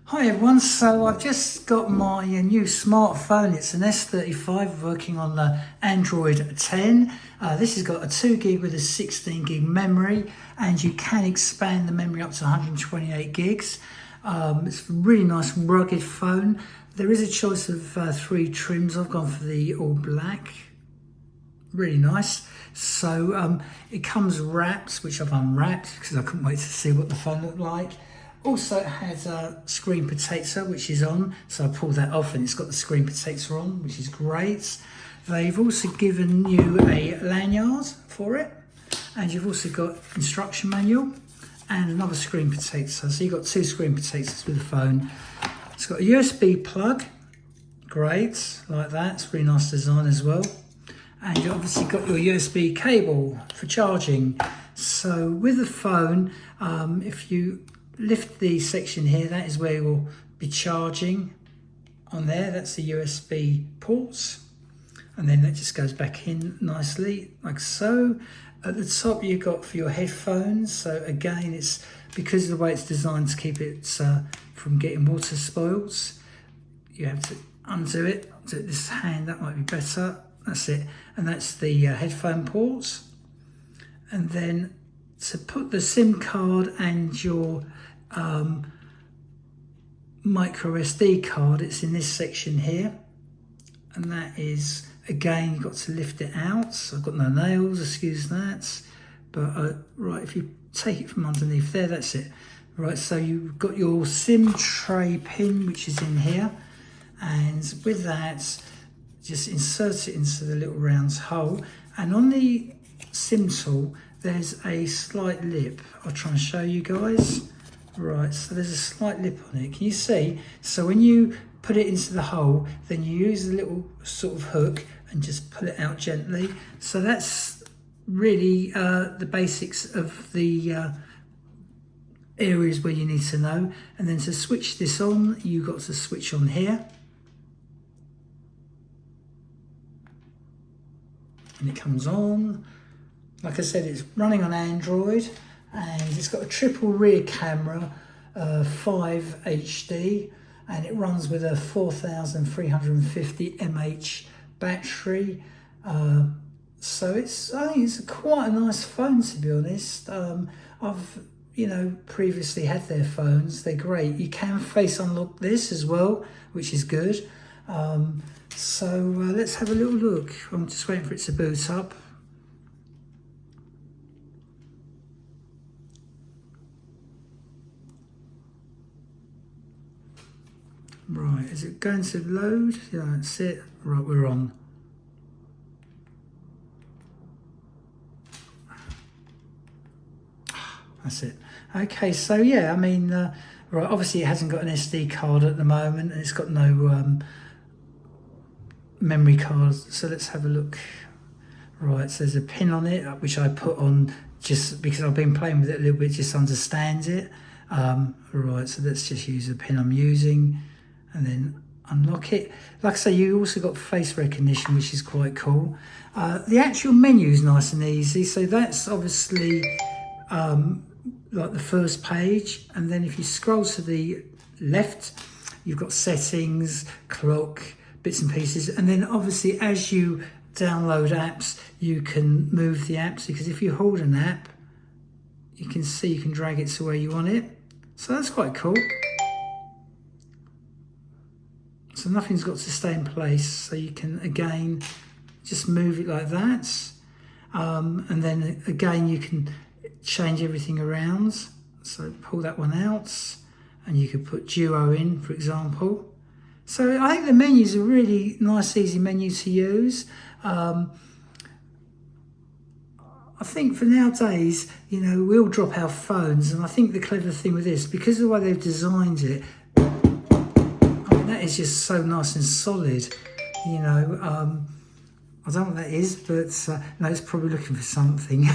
Hi everyone, so I've just got my new smartphone. It's an S35 working on the Android 10. This has got a 2 gig with a 16 gig memory, and you can expand the memory up to 128 gigs. It's a really nice rugged phone. There is a choice of 3 trims. I've gone for the all black. Really nice. So it comes wrapped, which I've unwrapped because I couldn't wait to see what the phone looked like. Also, it has a screen protector which is on, so I pulled that off and it's got the screen protector on, which is great. They've also given you a lanyard for it, and you've also got instruction manual and another screen protector. So you've got 2 screen protectors with the phone. It's got a USB plug, great, like that. It's really nice design as well. And you've obviously got your USB cable for charging. So with the phone, if you lift the section here, that is where you'll be charging on there. That's the USB ports, and then that just goes back in nicely like so. At the top you've got for your headphones, so again it's because of the way it's designed to keep it from getting water spoils. You have to undo it, do this hand, that might be better. That's it, and that's the headphone ports. And then to put the SIM card and your micro SD card, it's in this section here, and that is, again, you've got to lift it out. So I've got no nails, excuse that, but right, if you take it from underneath there, that's it. Right, so you've got your SIM tray pin, which is in here, and with that just insert it into the little round hole, and on the SIM tool there's a slight lip. I'll try and show you guys. Right, so there's a slight lip on it. Can you see? So when you put it into the hole, then you use the little sort of hook and just pull it out gently. So that's really the basics of the areas where you need to know. And then to switch this on, you've got to switch on here. And it comes on. Like I said, it's running on Android, and it's got a triple rear camera, 5 HD, and it runs with a 4350 mAh battery. So I think it's quite a nice phone, to be honest. I've previously had their phones. They're great. You can face unlock this as well, which is good. So let's have a little look. I'm just waiting for it to boot up. Right, is it going to load? Yeah, that's it. Right, we're on. That's it. Okay, so yeah, I mean, right, obviously it hasn't got an SD card at the moment, and it's got no memory card. So let's have a look. Right, so there's a pin on it, which I put on just because I've been playing with it a little bit, just to understand it. Right, so let's just use the pin I'm using, and then unlock it. Like I say, you also got face recognition, which is quite cool. The actual menu is nice and easy. So that's obviously like the first page. And then if you scroll to the left, you've got settings, clock, bits and pieces. And then obviously as you download apps, you can move the apps, because if you hold an app, you can see you can drag it to where you want it. So that's quite cool. So nothing's got to stay in place, so you can again just move it like that, and then again you can change everything around. So pull that one out, and you could put duo in, for example. So I think the menu's a really nice, easy menu to use. I think for nowadays, we all drop our phones, and I think the clever thing with this, because of the way they've designed it, that is just so nice and solid. I don't know what that is, but no, it's probably looking for something.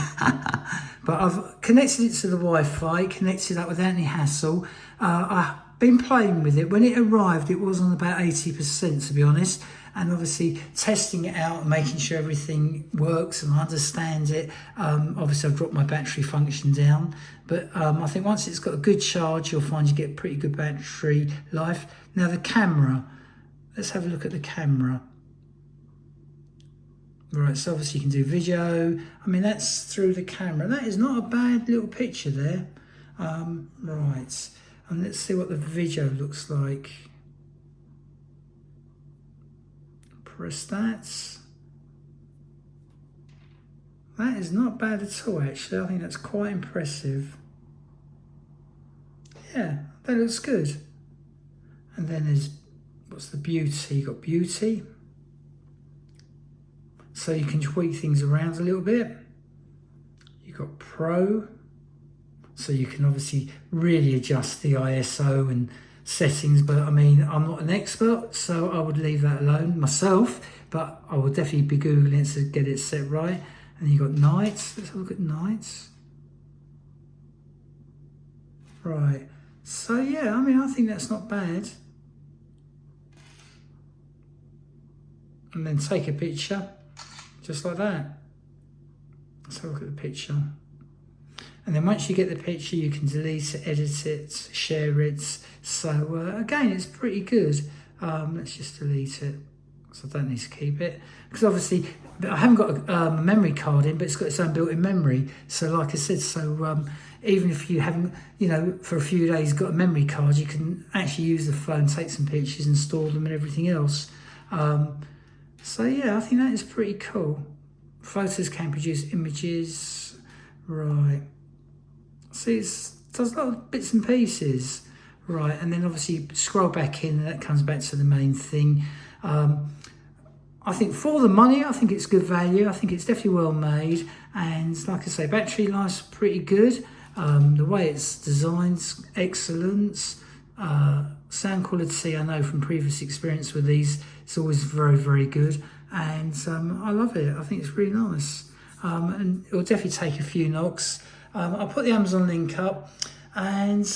But I've connected it to the Wi-Fi, connected up without any hassle. I been playing with it. When it arrived, it was on about 80%, to be honest. And obviously testing it out and making sure everything works and I understand it. Obviously I've dropped my battery function down, but I think once it's got a good charge, you'll find you get pretty good battery life. Now the camera, let's have a look at the camera. Right, so obviously you can do video. I mean, that's through the camera. That is not a bad little picture there. Right, and let's see what the video looks like. Press that. That is not bad at all, actually. I think that's quite impressive. Yeah, that looks good. And then there's, what's the beauty? You've got beauty. So you can tweak things around a little bit. You've got pro. So you can obviously really adjust the ISO and settings, but I mean, I'm not an expert, so I would leave that alone myself, but I will definitely be Googling it to get it set right. And you've got nights. Let's have a look at nights. Right. So yeah, I mean, I think that's not bad. And then take a picture, just like that. Let's have a look at the picture. And then once you get the picture, you can delete it, edit it, share it. So again, it's pretty good. Let's just delete it, because I don't need to keep it. Because obviously, I haven't got a memory card in, but it's got its own built-in memory. So like I said, so even if you haven't, you know, for a few days got a memory card, you can actually use the phone, take some pictures and store them and everything else. So yeah, I think that is pretty cool. Photos can produce images. Right. See, it does a lot of bits and pieces. Right, and then obviously scroll back in and that comes back to the main thing. I think for the money, I think it's good value. I think it's definitely well made. And like I say, battery life's pretty good. The way it's designed's excellent. Sound quality, I know from previous experience with these, it's always very, very good. And I love it. I think it's really nice. And it'll definitely take a few knocks. I'll put the Amazon link up. And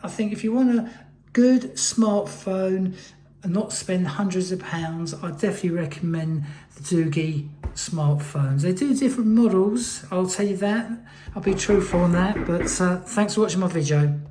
I think if you want a good smartphone and not spend hundreds of pounds, I definitely recommend the Doogee smartphones. They do different models, I'll tell you that. I'll be truthful on that, but thanks for watching my video.